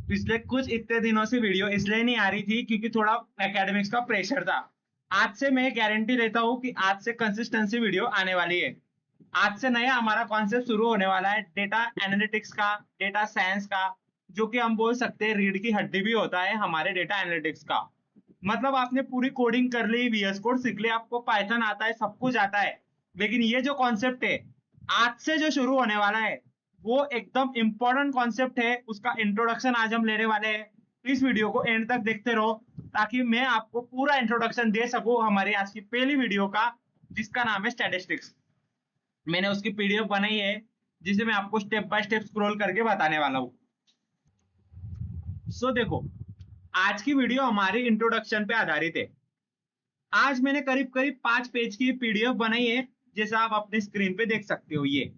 पिछले कुछ इतने दिनों से वीडियो इसलिए नहीं आ रही थी क्योंकि थोड़ा एकेडमिक्स का प्रेशर था। आज से मैं गारंटी देता हूँ कि आज से कंसिस्टेंसी वीडियो आने वाली है। आज से नया हमारा कॉन्सेप्ट शुरू होने वाला है, डेटा एनालिटिक्स का, डेटा साइंस का, जो कि हम बोल सकते हैं रीढ़ की हड्डी भी होता है हमारे डेटा एनालिटिक्स का। मतलब आपने पूरी कोडिंग कर ली, वीएस कोड सीख लिया, आपको पाइथन आता है, सब कुछ आता है, लेकिन ये जो कॉन्सेप्ट है आज से जो शुरू होने वाला है वो एकदम इंपॉर्टेंट कॉन्सेप्ट है। उसका इंट्रोडक्शन आज हम लेने वाले हैं। इस वीडियो को एंड तक देखते रहो ताकि मैं आपको पूरा इंट्रोडक्शन दे सकूं हमारी आज की पहली वीडियो का, जिसका नाम है स्टैटिस्टिक्स। मैंने उसकी पीडीएफ बनाई है जिसे मैं आपको स्टेप बाय स्टेप स्क्रॉल करके बताने वाला हूँ। सो देखो, आज की वीडियो हमारी इंट्रोडक्शन पे आधारित है। आज मैंने करीब करीब 5 पेज की पीडीएफ बनाई है, जैसा आप अपने स्क्रीन पे देख सकते हो। ये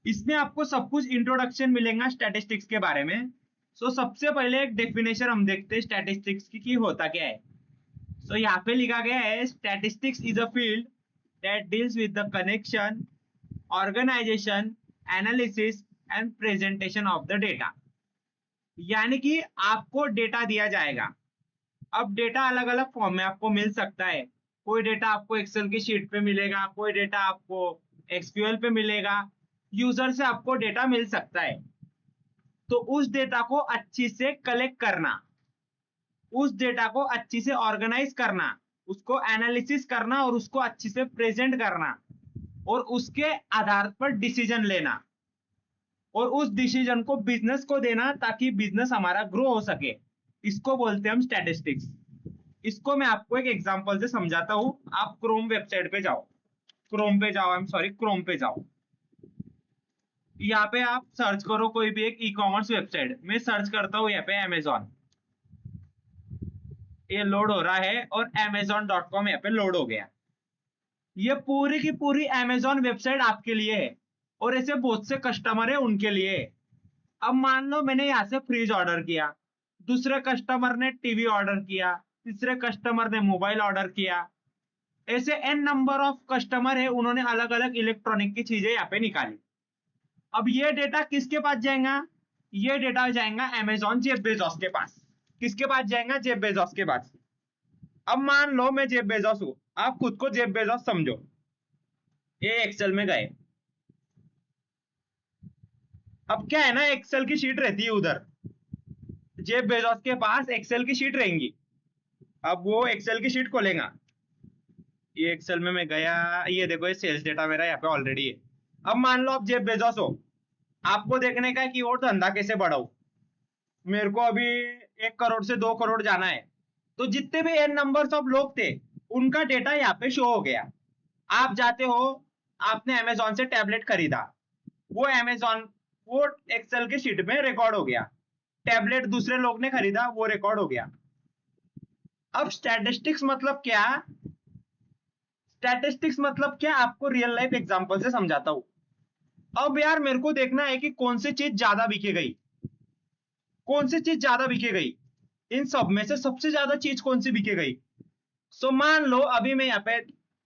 इसमें आपको सब कुछ इंट्रोडक्शन मिलेगा स्टैटिस्टिक्स के बारे में। सबसे पहले एक डेफिनेशन हम देखते हैं स्टैटिस्टिक्स की होता क्या है। यहाँ पे लिखा गया है, statistics is a field that deals with the connection, organisation, analysis and presentation of the data. यानी कि आपको डेटा दिया जाएगा। अब डेटा अलग अलग फॉर्म में आपको मिल सकता है। कोई डेटा आपको एक्सेल की शीट पे मिलेगा, कोई डेटा आपको एक्सक्यूएल पे मिलेगा, यूजर से आपको डेटा मिल सकता है। तो उस डेटा को अच्छी से कलेक्ट करना, उस डेटा को अच्छी से ऑर्गेनाइज करना, उसको एनालिसिस करना और उसको अच्छी से प्रेजेंट करना, और उसके आधार पर डिसीजन लेना, और उस डिसीजन को बिजनेस को देना ताकि बिजनेस हमारा ग्रो हो सके। इसको बोलते हैं हम स्टैटिस्टिक्स। इसको मैं आपको एक एग्जांपल से समझाता हूं। आप क्रोम वेबसाइट पे जाओ, क्रोम पे जाओ, आई एम सॉरी, क्रोम पे जाओ। यहाँ पे आप सर्च करो कोई भी एक ई कॉमर्स वेबसाइट। मैं सर्च करता हूँ यहाँ पे अमेजॉन। ये लोड हो रहा है और amazon.com यहाँ पे लोड हो गया। ये पूरी की पूरी अमेजॉन वेबसाइट आपके लिए है और ऐसे बहुत से कस्टमर है उनके लिए। अब मान लो मैंने यहाँ से फ्रिज ऑर्डर किया, दूसरे कस्टमर ने टीवी ऑर्डर किया, तीसरे कस्टमर ने मोबाइल ऑर्डर किया। ऐसे एन नंबर ऑफ कस्टमर है, उन्होंने अलग अलग इलेक्ट्रॉनिक की चीजें यहाँ पे निकाली। अब ये डेटा किसके पास जाएगा? ये डेटा जाएगा अमेजॉन जेफ बेजोस के पास। किसके पास जाएगा? जेफ बेजोस के पास। अब मान लो मैं जेफ बेजोस हूं, आप खुद को जेफ बेजोस समझो। ये एक्सेल में गए। अब क्या है ना, एक्सेल की शीट रहती है उधर, जेफ बेजोस के पास एक्सेल की शीट रहेंगी। अब वो एक्सेल की शीट खोलेगा। ये एक्सेल में मैं गया, ये देखो ये सेल्स डेटा मेरा यहाँ पे ऑलरेडी है। अब मान लो आप जेफ बेजोस हो, आपको देखने का है कि और धंधा कैसे बढ़ाऊं। मेरे को अभी 1 करोड़ से 2 करोड़ जाना है। तो जितने भी एन नंबर्स ऑफ लोग थे उनका डेटा यहाँ पे शो हो गया। आप जाते हो, आपने अमेजोन से टैबलेट खरीदा, वो अमेजोन, वो एक्सेल के शीट में रिकॉर्ड हो गया। टैबलेट दूसरे लोग ने खरीदा, वो रिकॉर्ड हो गया। अब स्टैटिस्टिक्स मतलब क्या? स्टैटिस्टिक्स मतलब क्या, आपको रियल लाइफ एग्जांपल से समझाता हूं। अब यार मेरे को देखना है कि कौन सी चीज ज्यादा बिके गई, कौन सी चीज ज्यादा बिके गई, इन सब में से सबसे ज्यादा चीज कौन सी बिके गई। मान लो अभी मैं यहाँ पे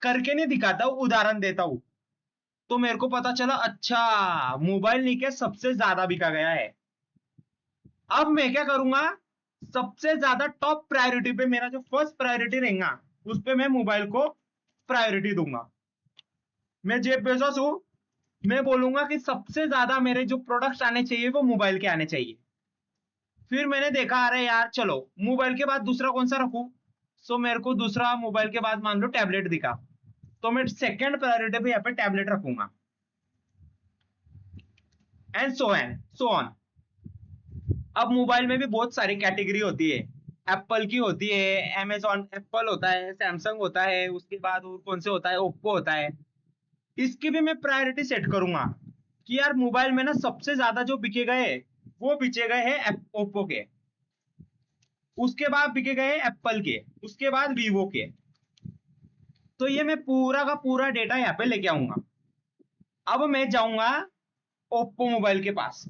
करके नहीं दिखाता हूं, उदाहरण देता हूं। तो मेरे को पता चला, अच्छा मोबाइल नीके सबसे ज्यादा बिका गया है। अब मैं क्या करूंगा, सबसे ज्यादा टॉप प्रायोरिटी पे, मेरा जो फर्स्ट प्रायोरिटी रहेगा उस पे मैं मोबाइल को प्रायोरिटी दूंगा। मैं जेफ बेजोस हूं, मैं बोलूंगा कि सबसे ज्यादा मेरे जो प्रोडक्ट्स आने चाहिए वो मोबाइल के आने चाहिए। फिर मैंने देखा, अरे यार चलो मोबाइल के बाद दूसरा कौन सा रखूं। मेरे को दूसरा मोबाइल के बाद मान लो टैबलेट दिखा, तो मैं सेकंड प्रायोरिटी पे यहाँ पे टैबलेट रखूंगा, एंड सो ऑन। अब मोबाइल में भी बहुत सारी कैटेगरी होती है। एप्पल की होती है, अमेजॉन एप्पल होता है, सैमसंग होता है, उसके बाद और कौन से होता है, ओप्पो होता है। इसकी भी मैं प्रायोरिटी सेट करूंगा कि यार मोबाइल में ना सबसे ज्यादा जो बिके गए वो बिके गए हैं ओप्पो के, उसके बाद बिके गए एप्पल के, उसके बाद वीवो के। तो ये मैं पूरा का पूरा डेटा यहाँ पे लेके आऊंगा। अब मैं जाऊंगा ओप्पो मोबाइल के पास।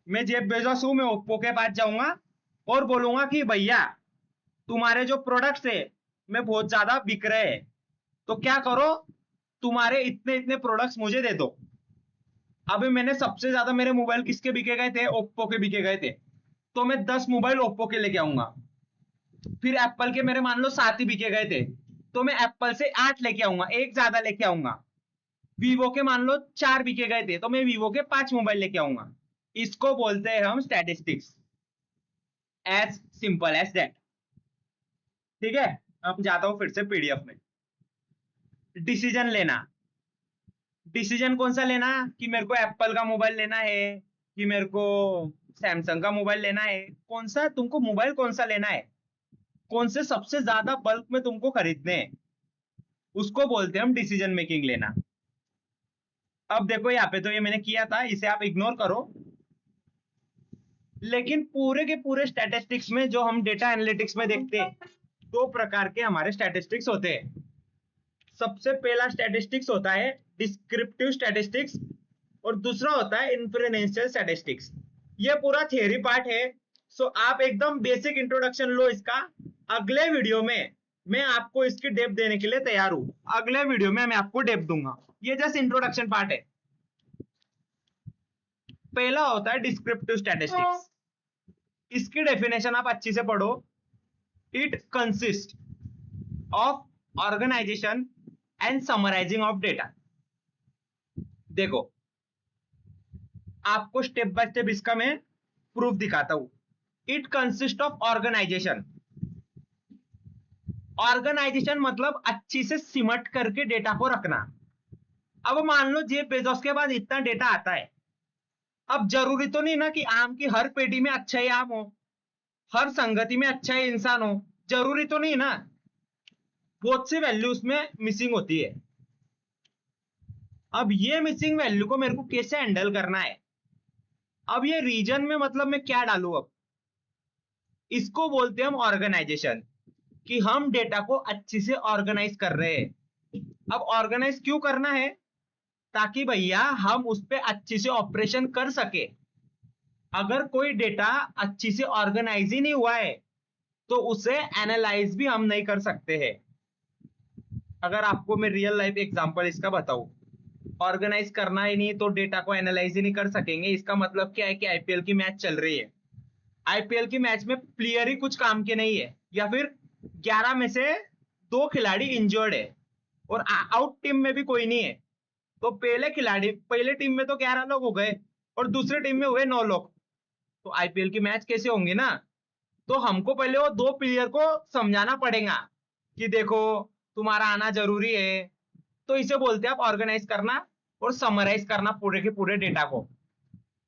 मैं जेफ बेजोस हूं, मैं ओप्पो के पास जाऊंगा और बोलूंगा कि भैया तुम्हारे जो प्रोडक्ट्स है मैं बहुत ज्यादा बिक रहे हैं, तो क्या करो, तुम्हारे इतने इतने प्रोडक्ट्स मुझे दे दो। अभी मैंने सबसे ज्यादा मेरे मोबाइल किसके बिके गए थे? ओप्पो के बिके गए थे। तो मैं 10 मोबाइल ओप्पो के लेके आऊंगा। फिर एप्पल के मेरे मान लो 7 ही बिके गए थे, तो मैं एप्पल से 8 लेके आऊंगा, एक ज्यादा लेके आऊंगा। वीवो के मान लो 4 बिके गए थे, तो मैं वीवो के 5 मोबाइल लेके आऊंगा। इसको बोलते हैं हम statistics. As simple as that. ठीक है, अब जाता हूं फिर से पीडीएफ में। डिसीजन लेना। डिसीजन कौन सा लेना, कि मेरे को एप्पल का मोबाइल लेना है कि मेरे को सैमसंग का मोबाइल लेना है, कौन सा तुमको मोबाइल कौन सा लेना है, कौन से सबसे ज्यादा बल्क में तुमको खरीदने हैं, उसको बोलते हैं हम डिसीजन मेकिंग लेना। अब देखो यहाँ पे तो ये मैंने किया था, इसे आप इग्नोर करो। लेकिन पूरे के पूरे स्टैटिस्टिक्स में जो हम डेटा एनालिटिक्स में देखते हैं, 2 प्रकार के हमारे स्टैटिस्टिक्स होते हैं। सबसे पहला स्टैटिस्टिक्स होता है डिस्क्रिप्टिव स्टैटिस्टिक्स, और दूसरा होता है इन्फ्रेंशियल स्टैटिस्टिक्स। ये पूरा थियरी पार्ट है, सो आप एकदम बेसिक इंट्रोडक्शन लो इसका। अगले वीडियो में मैं आपको इसकी डेप्थ देने के लिए तैयार हूं, अगले वीडियो में मैं आपको डेप्थ दूंगा। ये जस्ट इंट्रोडक्शन पार्ट है। पहला होता है डिस्क्रिप्टिव स्टैटिस्टिक्स। इसकी डेफिनेशन आप अच्छी से पढ़ो। It consist of organisation and summarising of data. देखो आपको स्टेप बाय स्टेप इसका मैं प्रूफ दिखाता हूं। It consist of organisation. Organisation मतलब अच्छी से सिमट करके डेटा को रखना। अब मान लो जेफ बेजोस के बाद इतना डेटा आता है, अब जरूरी तो नहीं ना कि आम की हर पेटी में अच्छा ही आम हो, हर संगति में अच्छा ही इंसान हो, जरूरी तो नहीं ना। बहुत सी वैल्यूज में मिसिंग होती है। अब ये मिसिंग वैल्यू को मेरे को कैसे हैंडल करना है। अब ये रीजन में मतलब मैं क्या डालूं, अब इसको बोलते हैं हम ऑर्गेनाइजेशन, कि हम डेटा को अच्छी से ऑर्गेनाइज कर रहे हैं। अब ऑर्गेनाइज क्यों करना है, ताकि भैया हम उस पर अच्छी से ऑपरेशन कर सके। अगर कोई डेटा अच्छी से ऑर्गेनाइज ही नहीं हुआ है, तो उसे एनालाइज भी हम नहीं कर सकते हैं। अगर आपको मैं रियल लाइफ एग्जांपल इसका बताऊं, ऑर्गेनाइज करना ही नहीं तो डेटा को एनालाइज ही नहीं कर सकेंगे, इसका मतलब क्या है कि आईपीएल की मैच चल रही है, आईपीएल की मैच में प्लेयर ही कुछ काम के नहीं है, या फिर 11 में से 2 खिलाड़ी इंजर्ड है और आउट टीम में भी कोई नहीं है, तो पहले टीम में तो 11 लोग हो गए और दूसरे टीम में हुए 9 लोग, तो आईपीएल की मैच कैसे होंगी ना। तो हमको पहले वो 2 प्लेयर को समझाना पड़ेगा कि देखो तुम्हारा आना जरूरी है। तो इसे बोलते हैं आप ऑर्गेनाइज करना और समराइज करना पूरे के पूरे डेटा को।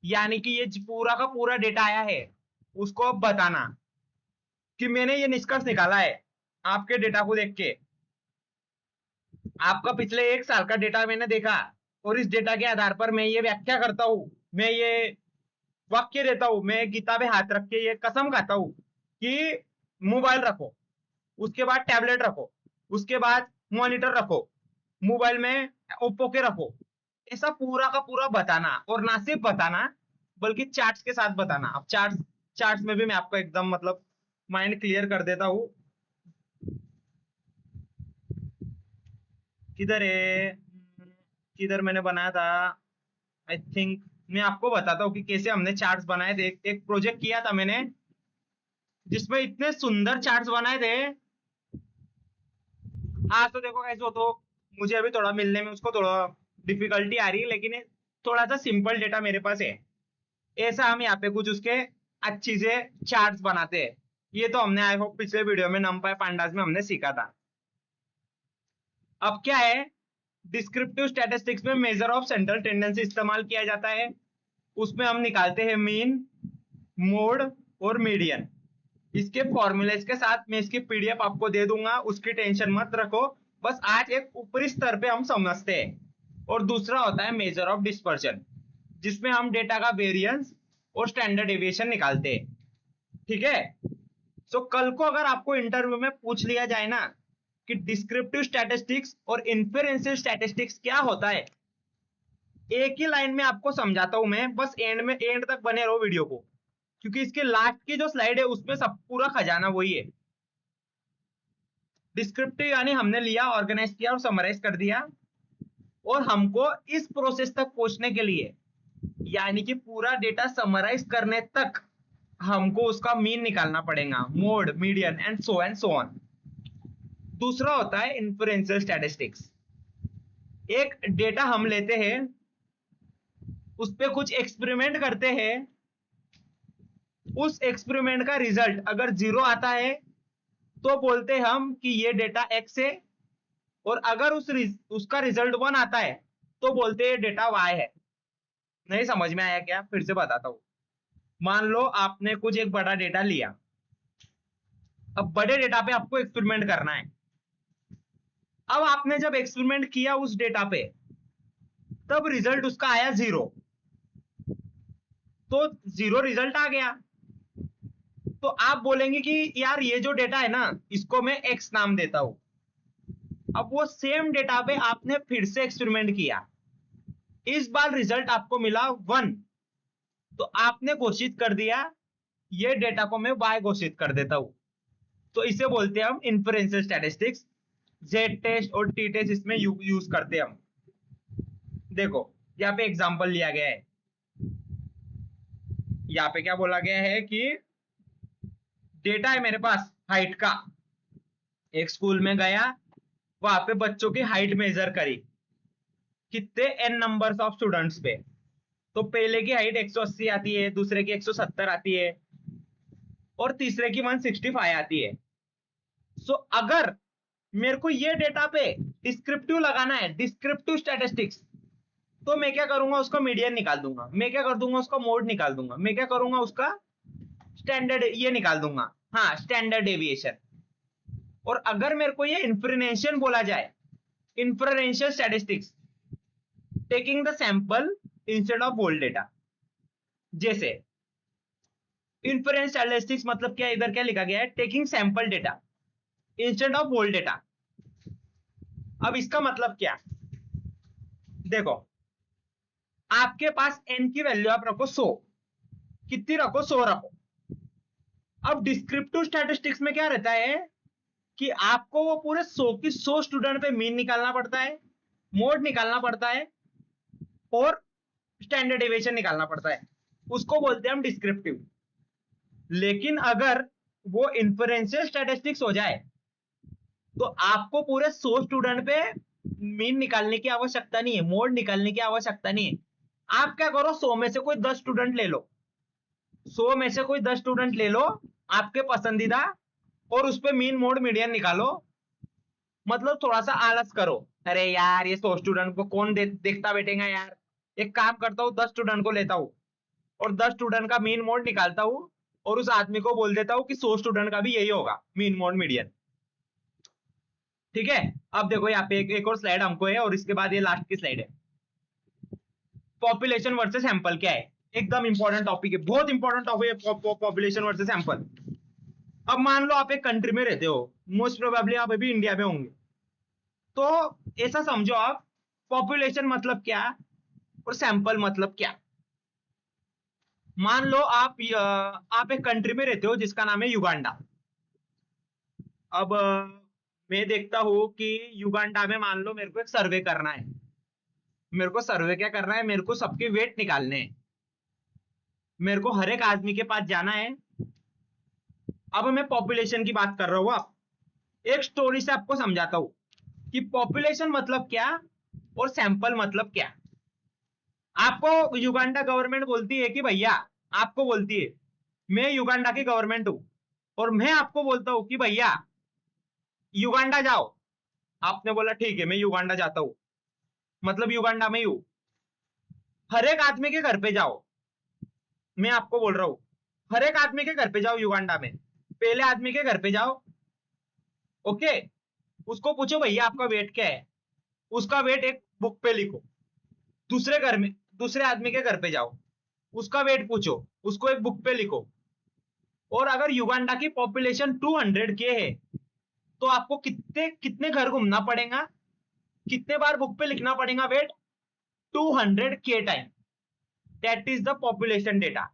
यानी कि ये पूरा का पूरा डेटा आया है, उसको अब बताना कि मैंने ये निष्कर्ष निकाला है आपके डेटा को देख के। आपका पिछले 1 साल का डेटा मैंने देखा, और इस डेटा के आधार पर मैं ये व्याख्या करता हूं, मैं ये वाक्य देता हूं, मैं गीता पे हाथ रख के ये कसम खाता हूं कि मोबाइल रखो, उसके बाद टैबलेट रखो, उसके बाद मॉनिटर रखो, मोबाइल में ओप्पो के रखो। ऐसा पूरा का पूरा बताना, और ना सिर्फ बताना बल्कि चार्ट्स के साथ बताना। अब चार्ट्स में भी मैं आपको एकदम मतलब माइंड क्लियर कर देता हूं। किधर है, किधर मैंने बनाया था, आई थिंक मैं आपको बताता हूँ कि कैसे हमने चार्ट्स बनाए थे। एक प्रोजेक्ट किया था मैंने जिसमें इतने सुंदर चार्ट्स बनाए थे। हाँ तो देखो कैसे हो, तो मुझे अभी थोड़ा मिलने में उसको थोड़ा डिफिकल्टी आ रही है, लेकिन थोड़ा सा सिंपल डेटा मेरे पास है। ऐसा हम यहाँ पे कुछ उसके अच्छी से चार्ट्स बनाते हैं। ये तो हमने आई होप पिछले वीडियो में नंपाई पांडास में हमने सीखा था। अब क्या है, डिस्क्रिप्टिव स्टैटिस्टिक्स में मेजर ऑफ सेंट्रल टेंडेंसी इस्तेमाल किया जाता है। उसमें हम निकालते हैं मीन, मोड और मीडियन। इसके फॉर्मूलेस के साथ मैं इसकी पीडीएफ आपको दे दूंगा, उसकी टेंशन मत रखो। बस आज एक ऊपरी स्तर पे हम समझते हैं। और दूसरा होता है मेजर ऑफ डिस्पर्शन, जिसमें हम डेटा का वेरिएंस और स्टैंडर्ड डेविएशन निकालते हैं। ठीक है, सो कल को अगर आपको इंटरव्यू में पूछ लिया जाए ना कि डिस्क्रिप्टिव स्टैटिस्टिक्स और इन्फेरेंशियल स्टैटिस्टिक्स क्या होता है, एक ही लाइन में आपको समझाता हूं मैं। बस एंड तक बने रहो वीडियो को, क्योंकि इसके लास्ट की जो स्लाइड है उसमें सब पूरा खजाना वही है। डिस्क्रिप्टिव यानी हमने लिया, ऑर्गेनाइज किया और समराइज कर दिया, और हमको इस प्रोसेस तक पहुंचने के लिए, यानी कि पूरा डेटा समराइज करने तक हमको उसका मीन निकालना पड़ेगा, mode, median and so on. दूसरा होता है इन्फ्रेंशियल स्टैटिस्टिक्स। एक डेटा हम लेते हैं, उस पे कुछ एक्सपेरिमेंट करते हैं, उस एक्सपेरिमेंट का रिजल्ट अगर 0 आता है तो बोलते हम कि ये डेटा x है, और अगर उसका रिजल्ट 1 आता है तो बोलते हैं डेटा y है। नहीं समझ में आया क्या? फिर से बताता हूं। मान लो आपने कुछ एक बड़ा डेटा लिया, अब बड़े डेटा पे आपको एक्सपेरिमेंट करना है। अब आपने जब एक्सपेरिमेंट किया उस डेटा पे, तब रिजल्ट उसका आया 0, तो 0 रिजल्ट आ गया, तो आप बोलेंगे कि यार ये जो डेटा है ना, इसको मैं x नाम देता हूं। अब वो सेम डेटा पे आपने फिर से एक्सपेरिमेंट किया, इस बार रिजल्ट आपको मिला 1, तो आपने घोषित कर दिया ये डेटा को मैं y घोषित कर देता हूं। तो इसे बोलते हैं हम इन्फ्रेंशियल स्टैटिस्टिक्स। जेड टेस्ट और टी टेस्ट इसमें यूज करते हैं हम। देखो यहाँ पे एग्जांपल लिया गया है, यहाँ पे क्या बोला गया है कि डेटा है मेरे पास हाइट का। एक स्कूल में गया, वहां पे बच्चों की हाइट मेजर करी, कितने n नंबर्स ऑफ स्टूडेंट्स पे। तो पहले की हाइट 180 आती है, दूसरे की 170 आती है, और तीसरे की 165 आती है। सो अगर मेरे को ये डेटा पे डिस्क्रिप्टिव लगाना है, डिस्क्रिप्टिव स्टैटिस्टिक्स, तो मैं क्या करूंगा, उसका मीडियन निकाल दूंगा, मैं क्या कर दूंगा, उसका मोड निकाल दूंगा, मैं क्या करूंगा, उसका स्टैंडर्ड ये निकाल दूंगा, हाँ स्टैंडर्ड डेविएशन। और अगर मेरे को ये इन्फ्रेंशियल बोला जाए, inferential statistics, taking the sample instead of whole data. जैसे इन्फ्रेंशियल स्टैटिस्टिक्स मतलब क्या, इधर क्या लिखा गया है, taking sample data instead of whole data. अब इसका मतलब क्या, देखो आपके पास n की वैल्यू आप रखो 100, कितनी रखो, 100 रखो। अब डिस्क्रिप्टिव स्टैटिस्टिक्स में क्या रहता है कि आपको वो पूरे 100 की 100 स्टूडेंट पे मीन निकालना पड़ता है, मोड निकालना पड़ता है, और स्टैंडर्ड डेविएशन निकालना पड़ता है, उसको बोलते हैं हम डिस्क्रिप्टिव। लेकिन अगर वो इन्फ्रेंशियल स्टैटिस्टिक्स हो जाए तो आपको पूरे 100 स्टूडेंट पे मीन निकालने की आवश्यकता नहीं है, मोड निकालने की आवश्यकता नहीं है। आप क्या करो, 100 में से कोई 10 स्टूडेंट ले लो, 100 में से कोई 10 स्टूडेंट ले लो आपके पसंदीदा, और उस पर मीन मोड मीडियन निकालो। मतलब थोड़ा सा आलस करो, अरे यार ये 100 स्टूडेंट को कौन देखता बैठेगा यार, एक काम करता हूँ 10 स्टूडेंट को लेता हूँ और 10 स्टूडेंट का मीन मोड निकालता हूँ, और उस आदमी को बोल देता हूँ कि 100 स्टूडेंट का भी यही होगा, मीन मोड मीडियन। ठीक है, अब देखो यहाँ पे एक और स्लाइड हमको है, और इसके बाद ये लास्ट की स्लाइड है। पॉपुलेशन वर्सेस सैंपल क्या है, एकदम इंपॉर्टेंट टॉपिक है, बहुत इंपॉर्टेंट टॉपिक है पॉपुलेशन वर्सेस सैंपल। अब मान लो आप एक कंट्री में रहते हो, मोस्ट प्रोबेबली आप अभी इंडिया में होंगे, तो ऐसा समझो आप, पॉपुलेशन मतलब क्या और सैंपल मतलब क्या। मान लो आप एक कंट्री में रहते हो जिसका नाम है युगांडा। अब मैं देखता हूं कि युगांडा में मान लो मेरे को एक सर्वे करना है, मेरे को सर्वे क्या करना है, मेरे को सबके वेट निकालने हैं, मेरे को हर एक आदमी के पास जाना है। अब मैं पॉपुलेशन की बात कर रहा हूं, आप एक स्टोरी से आपको समझाता हूं कि पॉपुलेशन मतलब क्या और सैंपल मतलब क्या। आपको युगांडा गवर्नमेंट बोलती है कि भैया, आपको बोलती है मैं युगांडा की गवर्नमेंट हूं, और मैं आपको बोलता हूं कि भैया युगांडा जाओ। आपने बोला ठीक है मैं युगांडा जाता हूं, मतलब युगांडा में ही हूं। हर एक आदमी के घर पे जाओ, मैं आपको बोल रहा हूं हर एक आदमी के घर पे जाओ युगांडा में, पहले आदमी के घर पे जाओ, ओके, उसको पूछो भैया आपका वेट क्या है, उसका वेट एक बुक पे लिखो। दूसरे घर में, दूसरे आदमी के घर पे जाओ, उसका वेट पूछो, उसको एक बुक पे लिखो। और अगर युगांडा की पॉपुलेशन 200K है तो आपको कितने कितने घर घूमना पड़ेगा, कितने बार बुक पे लिखना पड़ेगा wait, 200K time. That is the population data.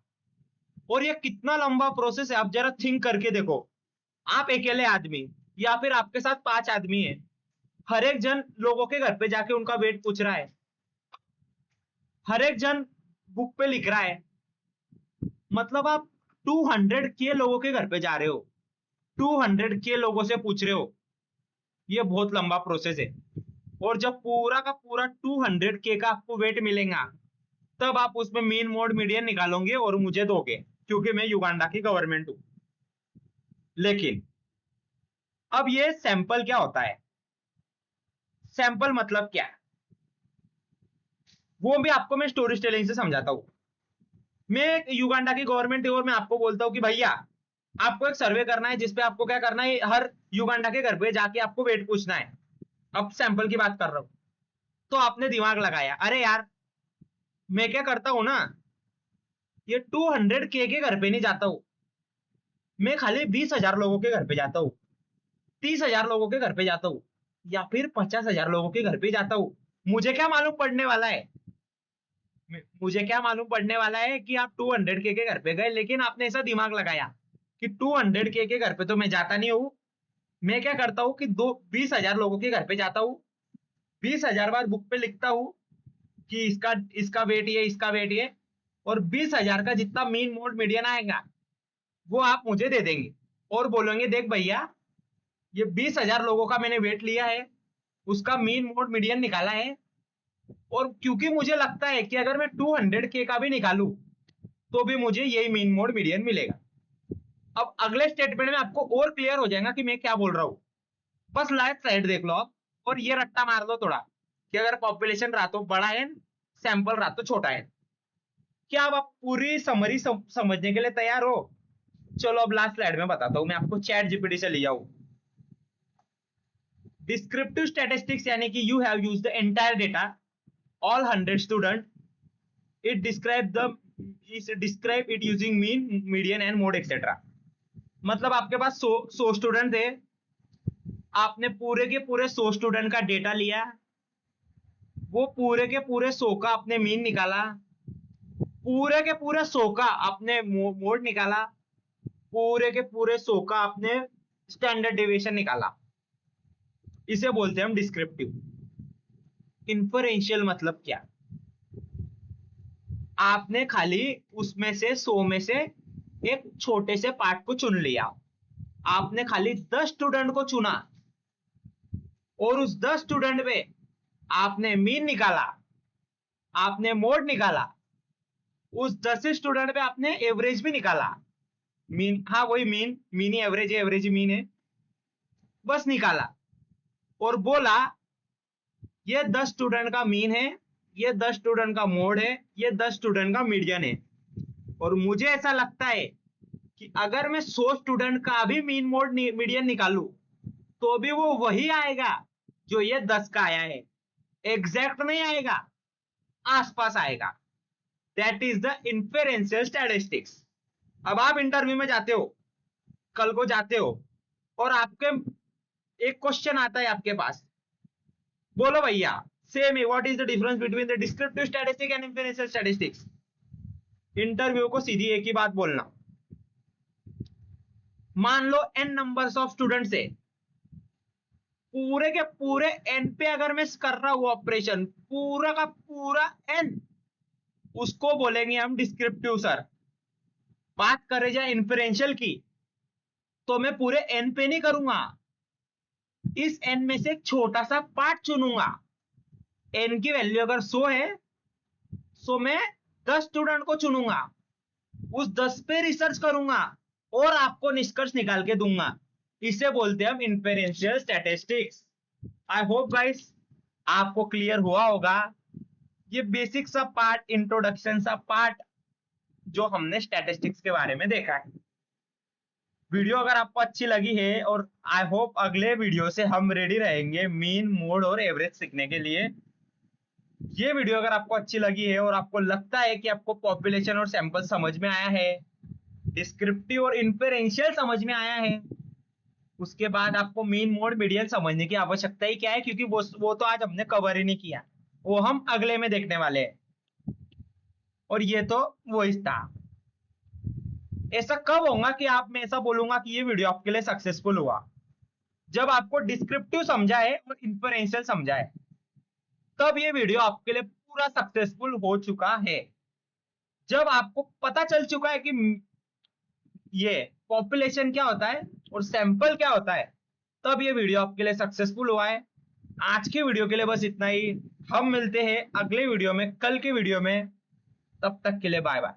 और ये कितना लंबा प्रोसेस है, आप जरा थिंक करके देखो। आप अकेले आदमी या फिर आपके साथ 5 आदमी है, हर एक जन लोगों के घर पे जाके उनका वेट पूछ रहा है, हर एक जन बुक पे लिख रहा है। मतलब आप 200 के लोगों के घर पे जा रहे हो, 200 के लोगों से पूछ रहे हो, ये बहुत लंबा प्रोसेस है। और जब पूरा का पूरा 200 के का आपको वेट मिलेगा, तब आप उसमें मीन मोड मीडियन निकालोगे और मुझे दोगे, क्योंकि मैं युगांडा की गवर्नमेंट हूं। लेकिन अब ये सैंपल क्या होता है, सैंपल मतलब क्या है, वो भी आपको मैं स्टोरी टेलिंग से समझाता हूं। मैं युगांडा की गवर्नमेंट है और मैं आपको बोलता हूं कि भैया आपको एक सर्वे करना है, जिसपे आपको क्या करना है, हर युगांडा के घर पे जाके आपको वेट पूछना है। अब सैंपल की बात कर रहा हूं, तो आपने दिमाग लगाया, अरे यार मैं क्या करता हूं ना, ये 200 के घर पे नहीं जाता हूं, मैं खाली 20,000 लोगों के घर पे जाता हूं, 30,000 लोगों के घर पे जाता हूं, या फिर 50,000 लोगों के घर पे जाता हूं। मुझे क्या मालूम पड़ने वाला है, मुझे क्या मालूम पड़ने वाला है कि आप 200 के घर पे गए, लेकिन आपने ऐसा दिमाग लगाया कि 200 के घर पे तो मैं जाता नहीं हूं। मैं क्या करता हूं कि 20,000 लोगों के घर पे जाता हूं, 20,000 बार बुक पे लिखता हूं कि इसका इसका वेट ये, इसका वेट ये, और 20,000 का जितना मीन मोड मीडियन आएगा वो आप मुझे दे देंगे और बोलेंगे देख भैया ये 20,000 लोगों का मैंने वेट लिया है, उसका मीन मोड मीडियन निकाला है, और क्योंकि मुझे लगता है कि अगर मैं 200 के का भी निकालूं तो भी मुझे यही मीन मोड मीडियन मिलेगा। अब अगले स्टेटमेंट में आपको और क्लियर हो जाएगा कि मैं क्या बोल रहा हूं। बस लेफ्ट साइड देख लो आप, और ये रट्टा मार दो थोड़ा कि अगर पॉपुलेशन रहा तो बड़ा है, सैंपल रहा तो छोटा है। क्या अब आप पूरी समरी समझने के लिए तैयार हो? चलो अब लास्ट स्लाइड में बताता हूं मैं आपको, चैट जीपीटी से लिया हूं। डिस्क्रिप्टिव स्टैटिस्टिक्स यानी कि you have used the entire data, all 100 student, it describe it using mean median and mode etcetera. मतलब आपके पास 100 स्टूडेंट थे, आपने पूरे के पूरे 100 स्टूडेंट का डेटा लिया, वो पूरे के पूरे 100 का आपने मीन निकाला, पूरे के पूरे 100 का आपने मोड निकाला, पूरे के पूरे 100 का आपने स्टैंडर्ड डेविएशन निकाला। इसे बोलते हैं हम डिस्क्रिप्टिव। इन्फरेंशियल मतलब क्या, आपने खाली उसमें से 100 में से एक छोटे से पार्ट को चुन लिया, आपने खाली 10 स्टूडेंट को चुना और उस 10 स्टूडेंट पे आपने मीन निकाला, आपने मोड निकाला, उस 10 स्टूडेंट पे आपने एवरेज भी निकाला, मीन, हाँ वही मीन, मीन ही एवरेज है, एवरेज ही मीन है, बस निकाला और बोला ये 10 स्टूडेंट का मीन है, ये 10 स्टूडेंट का मोड है, ये 10 स्टूडेंट का मीडियन है। और मुझे ऐसा लगता है कि अगर मैं 100 स्टूडेंट का भी मीन मोड मीडियन निकालू तो भी वो वही आएगा जो ये 10 का आया है, एग्जैक्ट नहीं आएगा, आसपास आएगा। That is the inferential statistics. अब आप इंटरव्यू में जाते हो, कल को जाते हो और आपके एक क्वेश्चन आता है आपके पास, बोलो भैया सेम है, what is the difference between the descriptive statistics and inferential statistics. Interview को सीधी एक ही बात बोलना, मान लो n नंबर्स ऑफ स्टूडेंट्स है, पूरे के पूरे n पे अगर मैं कर रहा हूं ऑपरेशन, पूरा का पूरा n, उसको बोलेंगे हम डिस्क्रिप्टिव सर। बात करें जाए इन्फेरेंशियल की, तो मैं पूरे n पे नहीं करूंगा, इस n में से एक छोटा सा पार्ट चुनूंगा। n की वैल्यू अगर 100 है, सो मैं 10 स्टूडेंट को चुनूंगा, उस 10 पे रिसर्च करूंगा और आपको निष्कर्ष निकाल के दूंगा। इसे बोलते हैं हम इन्फेरेंशियल स्टैटिस्टिक्स। आई होप गाइस आपको क्लियर हुआ होगा, ये बेसिक सा पार्ट, इंट्रोडक्शन सा पार्ट जो हमने स्टैटिस्टिक्स के बारे में देखा है। वीडियो अगर आपको अच्छी लगी है, और आई होप अगले वीडियो से हम रेडी रहेंगे मीन मोड और एवरेज सीखने के लिए। ये वीडियो अगर आपको अच्छी लगी है और आपको लगता है कि आपको पॉपुलेशन और सैंपल समझ में आया है, डिस्क्रिप्टिव और इन्फेरेंशियल समझ में आया है, उसके बाद आपको मीन मोड मीडियन समझने की आवश्यकता ही क्या है, क्योंकि वो तो आज हमने कवर ही नहीं किया, वो हम अगले में देखने वाले हैं। और ये तो वो ही था। ऐसा कब होगा कि आप, मैं ऐसा बोलूंगा कि ये वीडियो आपके लिए सक्सेसफुल हुआ, जब आपको डिस्क्रिप्टिव समझा है और इन्फेरेंशियल समझा है, तब ये वीडियो आपके लिए पूरा सक्सेसफुल हो चुका है। जब आपको पता चल चुका है कि ये पॉपुलेशन क्या होता है और सैंपल क्या होता है, तब ये वीडियो आपके लिए सक्सेसफुल हुआ है। आज के वीडियो के लिए बस इतना ही। हम मिलते हैं अगले वीडियो में, कल के वीडियो में। तब तक के लिए बाय बाय।